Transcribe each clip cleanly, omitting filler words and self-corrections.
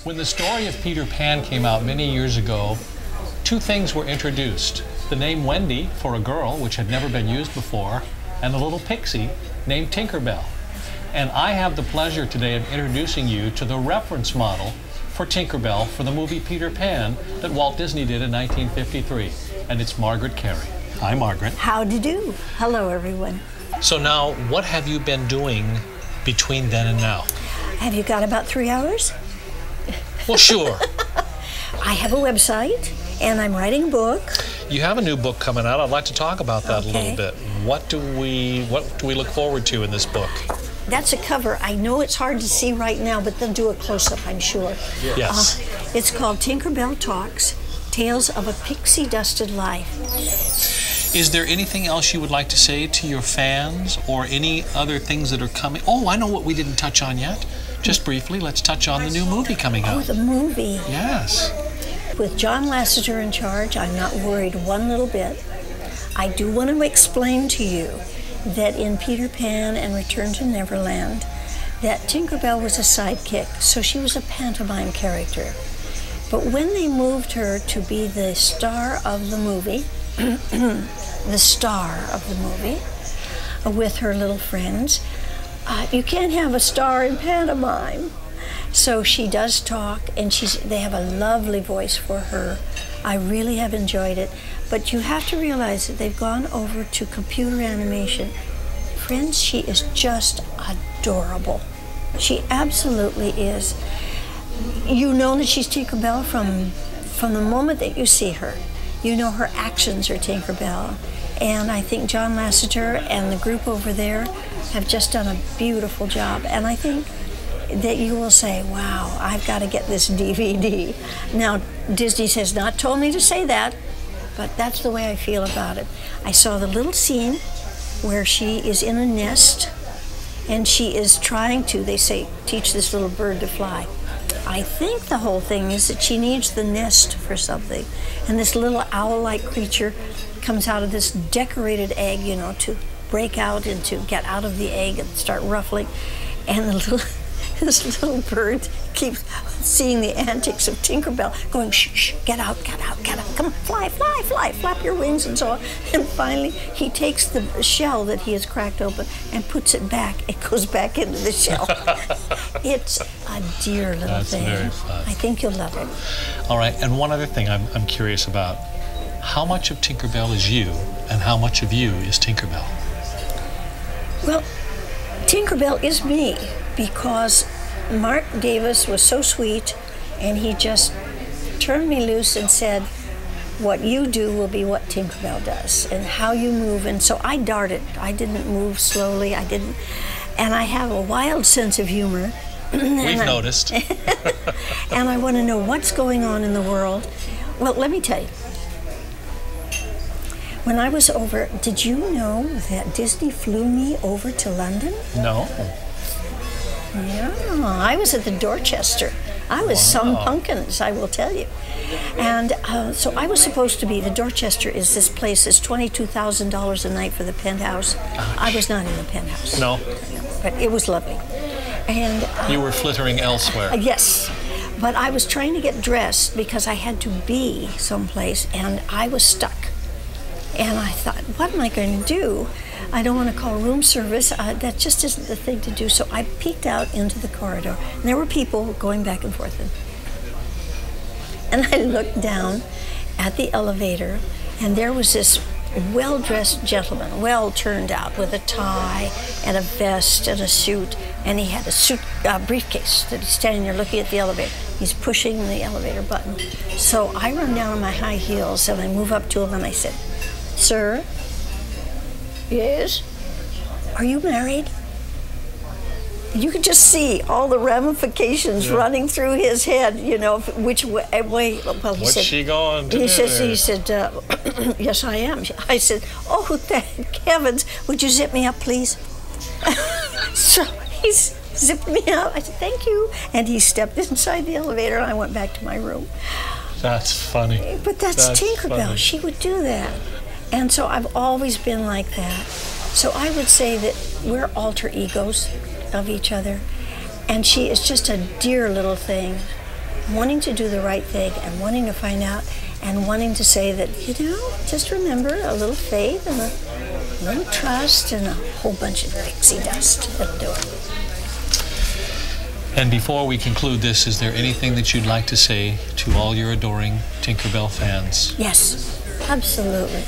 When the story of Peter Pan came out many years ago, two things were introduced. The name Wendy for a girl, which had never been used before, and a little pixie named Tinkerbell. And I have the pleasure today of introducing you to the reference model for Tinkerbell for the movie Peter Pan that Walt Disney did in 1953. And it's Margaret Kerry. Hi, Margaret. Howdy do. Hello, everyone. So now, what have you been doing between then and now? Have you got about 3 hours? Well, sure. I have a website, and I'm writing a book. You have a new book coming out. I'd like to talk about that a little bit. What do we look forward to in this book? That's a cover. I know it's hard to see right now, but they'll do a close-up, I'm sure. Yes. It's called Tinkerbell Talks, Tales of a Pixie-Dusted Life. Is there anything else you would like to say to your fans, or any other things that are coming? Oh, I know what we didn't touch on yet. Just briefly, let's touch on the new movie coming out. Oh, the movie. Yes. With John Lasseter in charge, I'm not worried one little bit. I do want to explain to you that in Peter Pan and Return to Neverland, that Tinkerbell was a sidekick, so she was a pantomime character. But when they moved her to be the star of the movie, with her little friends, you can't have a star in pantomime. So she does talk, and they have a lovely voice for her. I really have enjoyed it. But you have to realize that they've gone over to computer animation. Friends, she is just adorable. She absolutely is. You know that she's Tinkerbell from the moment that you see her. You know her actions are Tinkerbell. And I think John Lasseter and the group over there have just done a beautiful job. And I think that you will say, wow, I've got to get this DVD. Now, Disney has not told me to say that, but that's the way I feel about it. I saw the little scene where she is in a nest, and she is trying to, they say, teach this little bird to fly. I think the whole thing is that she needs the nest for something. And this little owl-like creature comes out of this decorated egg, you know, to break out and to get out of the egg and start ruffling. And this little bird keeps seeing the antics of Tinkerbell, going, shh, shh, get out, get out, get out, come on, fly, fly, fly, flap your wings and so on. And finally, he takes the shell that he has cracked open and puts it back. It goes back into the shell. It's a dear little thing. Very fun. I think you'll love it. All right, and one other thing I'm curious about. How much of Tinkerbell is you, and how much of you is Tinkerbell? Well, Tinkerbell is me, because Marc Davis was so sweet, and he just turned me loose and said, what you do will be what Tinkerbell does, and how you move. And so I darted. I didn't move slowly. I didn't. And I have a wild sense of humor. We've noticed. And I want to know what's going on in the world. Well, let me tell you. When I was over, did you know that Disney flew me over to London? No. Yeah, I was at the Dorchester. I was some pumpkins, I will tell you. And so I was supposed to be, the Dorchester is this place, it's $22,000 a night for the penthouse. I was not in the penthouse. No. But it was lovely. And you were flittering elsewhere. Yes. But I was trying to get dressed because I had to be someplace, and I was stuck. And I thought, what am I going to do? I don't want to call room service. That just isn't the thing to do. So I peeked out into the corridor, and there were people going back and forth. And I looked down at the elevator, and there was this well-dressed gentleman, well turned out, with a tie and a vest and a suit, and he had a briefcase that he's standing there looking at the elevator. He's pushing the elevator button. So I run down on my high heels, and I move up to him, and I said, "Sir?" "Yes?" "Are you married?" You could just see all the ramifications running through his head, you know, which way. Well, he said, she going to he said, "Yes, I am." I said, "Oh, thank heavens. Would you zip me up, please?" So he zipped me up. I said, "Thank you." And he stepped inside the elevator, and I went back to my room. That's funny. But that's Tinkerbell. Funny. She would do that. And so I've always been like that. So I would say that we're alter egos of each other. And she is just a dear little thing. wanting to do the right thing and wanting to find out and wanting to say that, just remember a little faith and a little trust and a whole bunch of pixie dust. That'll do it. And before we conclude this, is there anything that you'd like to say to all your adoring Tinkerbell fans? Yes, absolutely.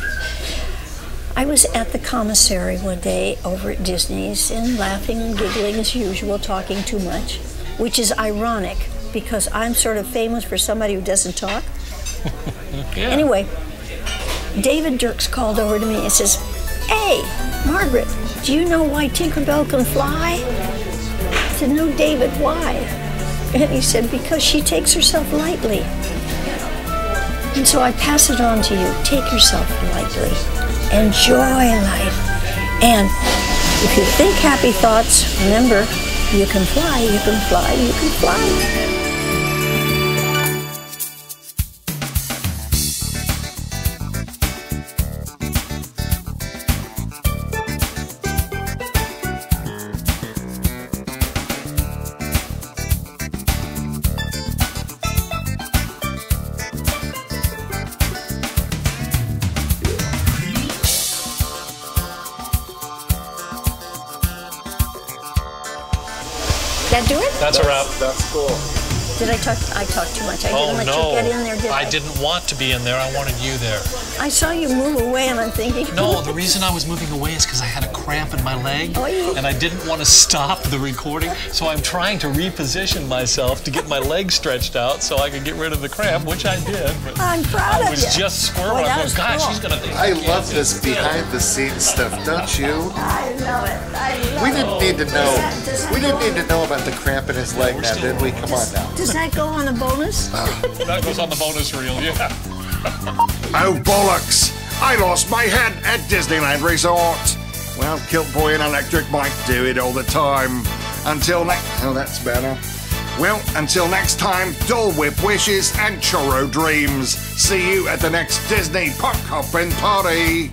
I was at the commissary one day over at Disney's and laughing and giggling as usual, talking too much, which is ironic because I'm sort of famous for somebody who doesn't talk. Yeah. Anyway, David Dirks called over to me and says, "Hey, Margaret, do you know why Tinkerbell can fly?" I said, "No, David, why?" And he said, "Because she takes herself lightly." And so I pass it on to you. Take yourself lightly. Enjoy life. And if you think happy thoughts, remember, you can fly, you can fly, you can fly. That do it? That's a wrap. That's cool. Did I talk? I talked too much. I didn't let you get in there, did I? I didn't want to be in there. I wanted you there. I saw you move away, and I'm thinking. No, the reason I was moving away is because I had a cramp in my leg, and I didn't want to stop the recording. So I'm trying to reposition myself to get my leg stretched out so I could get rid of the cramp, which I did. But I'm proud of you. I was just squirming. I was going, gosh, cool. she's gonna think. I love this behind-the-scenes stuff, don't you? I love it. We didn't need to know. We didn't need to know about the cramp in his leg now, did we? Come on now. Does that go on a bonus? That goes on the bonus reel, yeah. Oh, bollocks! I lost my head at Disneyland Resort. Well, Kiltboy and Electric Mike do it all the time. Until next... Oh, that's better. Well, until next time, Dole Whip wishes and churro dreams. See you at the next Disney Pop Hoppin' Party.